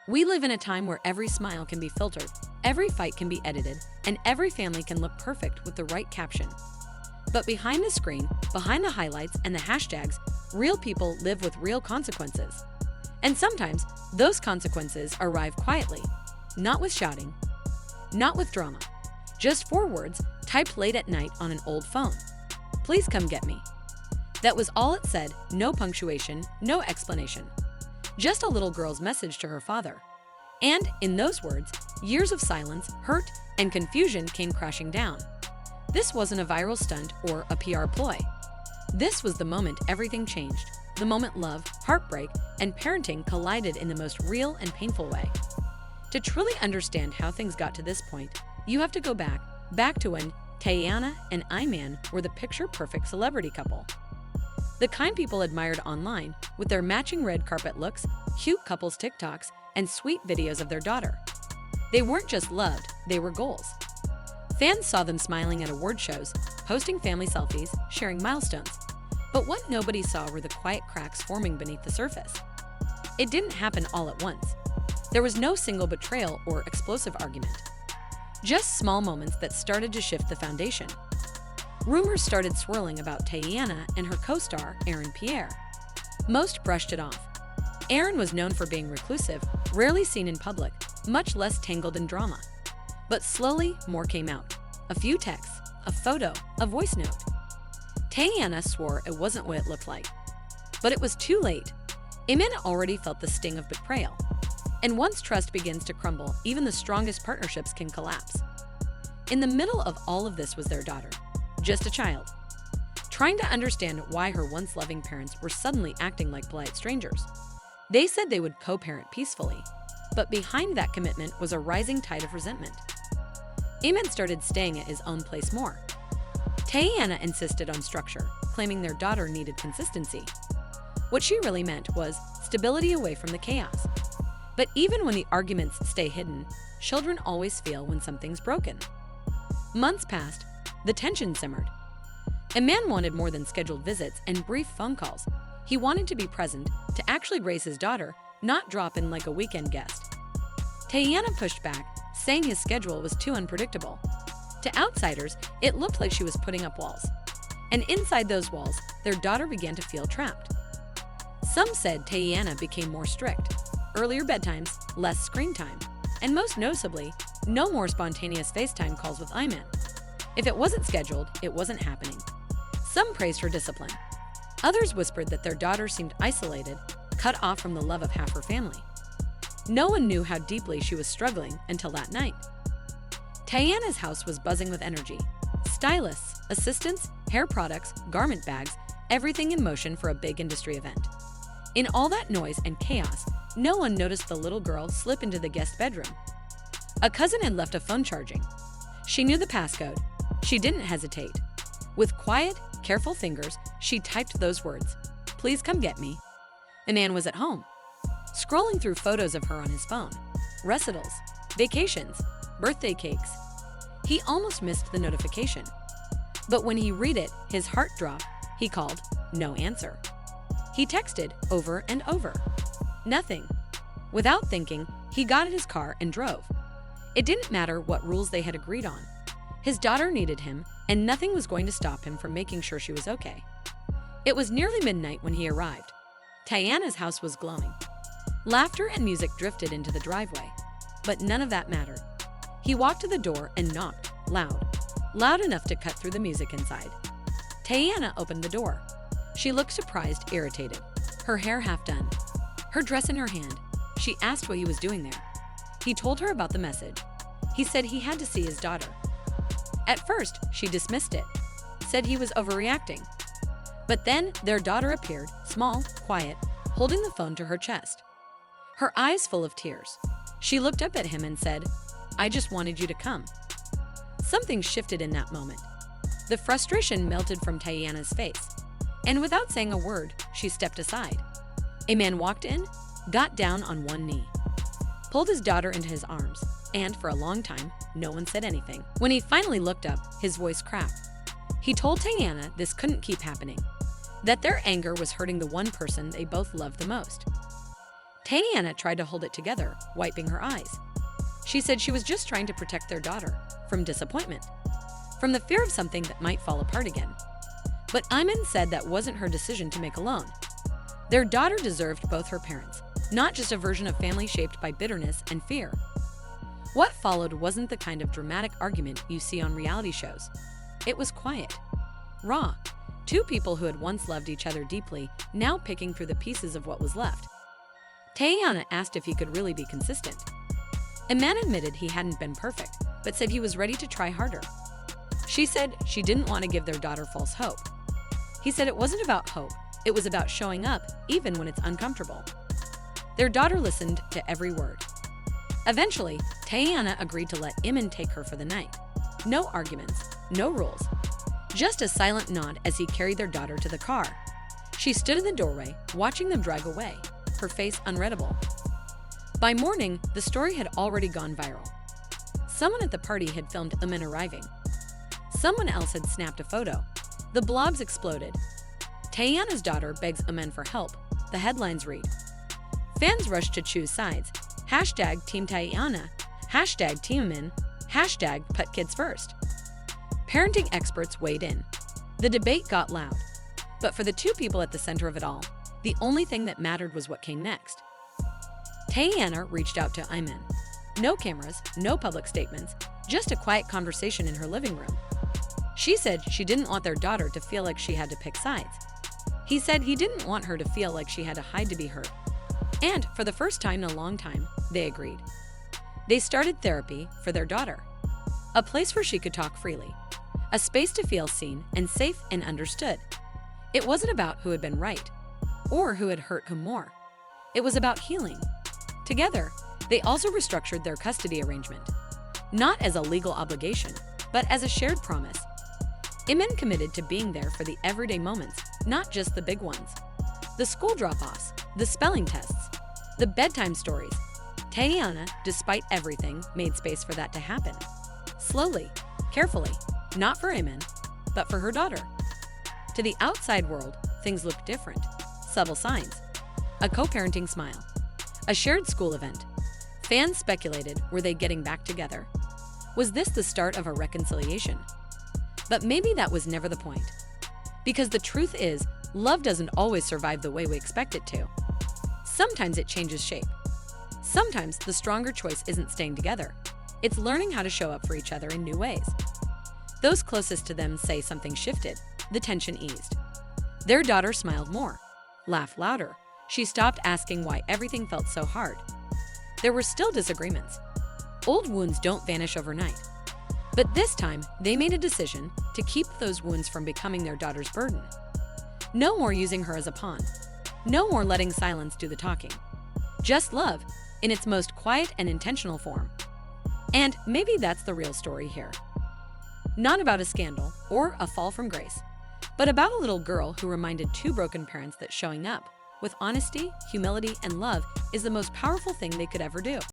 We live in a time where every smile can be filtered, every fight can be edited, and every family can look perfect with the right caption. But behind the screen, behind the highlights and the hashtags, real people live with real consequences. And sometimes, those consequences arrive quietly, not with shouting, not with drama, just 4 words typed late at night on an old phone. Please come get me. That was all it said, no punctuation, no explanation. Just a little girl's message to her father. And in those words, years of silence, hurt, and confusion came crashing down. This wasn't a viral stunt or a PR ploy. This was the moment everything changed, the moment love, heartbreak, and parenting collided in the most real and painful way. To truly understand how things got to this point, you have to go back to when Teyana and Iman were the picture-perfect celebrity couple. The kind people admired online with their matching red carpet looks, cute couples TikToks, and sweet videos of their daughter. They weren't just loved, they were goals. Fans saw them smiling at award shows, posting family selfies, sharing milestones. But what nobody saw were the quiet cracks forming beneath the surface. It didn't happen all at once. There was no single betrayal or explosive argument. Just small moments that started to shift the foundation. Rumors started swirling about Teyana and her co-star, Aaron Pierre. Most brushed it off. Aaron was known for being reclusive, rarely seen in public, much less tangled in drama. But slowly, more came out. A few texts, a photo, a voice note. Teyana swore it wasn't what it looked like. But it was too late. Iman already felt the sting of betrayal. And once trust begins to crumble, even the strongest partnerships can collapse. In the middle of all of this was their daughter. Just a child, trying to understand why her once loving parents were suddenly acting like polite strangers. They said they would co-parent peacefully, but behind that commitment was a rising tide of resentment. Iman started staying at his own place more. Teyana insisted on structure, claiming their daughter needed consistency. What she really meant was stability away from the chaos. But even when the arguments stay hidden, children always feel when something's broken. Months passed. The tension simmered. Iman wanted more than scheduled visits and brief phone calls. He wanted to be present, to actually raise his daughter, not drop in like a weekend guest. Teyana pushed back, saying his schedule was too unpredictable. To outsiders, it looked like she was putting up walls. And inside those walls, their daughter began to feel trapped. Some said Teyana became more strict. Earlier bedtimes, less screen time, and most noticeably, no more spontaneous FaceTime calls with Iman. If it wasn't scheduled, it wasn't happening. Some praised her discipline. Others whispered that their daughter seemed isolated, cut off from the love of half her family. No one knew how deeply she was struggling until that night. Teyana's house was buzzing with energy. Stylists, assistants, hair products, garment bags, everything in motion for a big industry event. In all that noise and chaos, no one noticed the little girl slip into the guest bedroom. A cousin had left a phone charging. She knew the passcode. She didn't hesitate. With quiet, careful fingers, she typed those words, "Please come get me." Iman was at home, scrolling through photos of her on his phone. Recitals, vacations, birthday cakes. He almost missed the notification. But when he read it, his heart dropped. He called, no answer. He texted over and over. Nothing. Without thinking, he got in his car and drove. It didn't matter what rules they had agreed on. His daughter needed him, and nothing was going to stop him from making sure she was okay. It was nearly midnight when he arrived. Teyana's house was glowing. Laughter and music drifted into the driveway, but none of that mattered. He walked to the door and knocked, loud enough to cut through the music inside. Teyana opened the door. She looked surprised, irritated, her hair half done, her dress in her hand. She asked what he was doing there. He told her about the message. He said he had to see his daughter. At first, she dismissed it, said he was overreacting. But then their daughter appeared, small, quiet, holding the phone to her chest. Her eyes full of tears. She looked up at him and said, "I just wanted you to come." Something shifted in that moment. The frustration melted from Teyana's face, and without saying a word, she stepped aside. A man walked in, got down on one knee, pulled his daughter into his arms, and for a long time, no one said anything. When he finally looked up, his voice cracked. He told Teyana this couldn't keep happening, that their anger was hurting the one person they both loved the most. Teyana tried to hold it together, wiping her eyes. She said she was just trying to protect their daughter from disappointment, from the fear of something that might fall apart again. But Iman said that wasn't her decision to make alone. Their daughter deserved both her parents, not just a version of family shaped by bitterness and fear. What followed wasn't the kind of dramatic argument you see on reality shows. It was quiet, raw. Two people who had once loved each other deeply, now picking through the pieces of what was left. Teyana asked if he could really be consistent. Iman admitted he hadn't been perfect, but said he was ready to try harder. She said she didn't want to give their daughter false hope. He said it wasn't about hope, it was about showing up, even when it's uncomfortable. Their daughter listened to every word. Eventually, Teyana agreed to let Iman take her for the night. No arguments, no rules. Just a silent nod as he carried their daughter to the car. She stood in the doorway, watching them drive away, her face unreadable. By morning, the story had already gone viral. Someone at the party had filmed Iman arriving. Someone else had snapped a photo. The blobs exploded. Teyana's daughter begs Iman for help. The headlines read. Fans rushed to choose sides. Hashtag Team Teyana. Hashtag Team Iman. Hashtag Put Kids First. Parenting experts weighed in. The debate got loud. But for the two people at the center of it all, the only thing that mattered was what came next. Teyana reached out to Iman. No cameras, no public statements, just a quiet conversation in her living room. She said she didn't want their daughter to feel like she had to pick sides. He said he didn't want her to feel like she had to hide to be hurt. And for the first time in a long time, they agreed. They started therapy for their daughter. A place where she could talk freely. A space to feel seen and safe and understood. It wasn't about who had been right, or who had hurt whom more. It was about healing. Together, they also restructured their custody arrangement, not as a legal obligation, but as a shared promise. Iman committed to being there for the everyday moments, not just the big ones. The school drop-offs, the spelling tests, the bedtime stories. Teyana, despite everything, made space for that to happen. Slowly, carefully, not for Iman, but for her daughter. To the outside world, things looked different. Subtle signs. A co-parenting smile. A shared school event. Fans speculated, were they getting back together? Was this the start of a reconciliation? But maybe that was never the point. Because the truth is, love doesn't always survive the way we expect it to. Sometimes it changes shape. Sometimes the stronger choice isn't staying together. It's learning how to show up for each other in new ways. Those closest to them say something shifted. The tension eased. Their daughter smiled more, laughed louder. She stopped asking why everything felt so hard. There were still disagreements. Old wounds don't vanish overnight. But this time, they made a decision to keep those wounds from becoming their daughter's burden. No more using her as a pawn. No more letting silence do the talking. Just love, in its most quiet and intentional form. And maybe that's the real story here. Not about a scandal or a fall from grace, but about a little girl who reminded two broken parents that showing up with honesty, humility, and love is the most powerful thing they could ever do.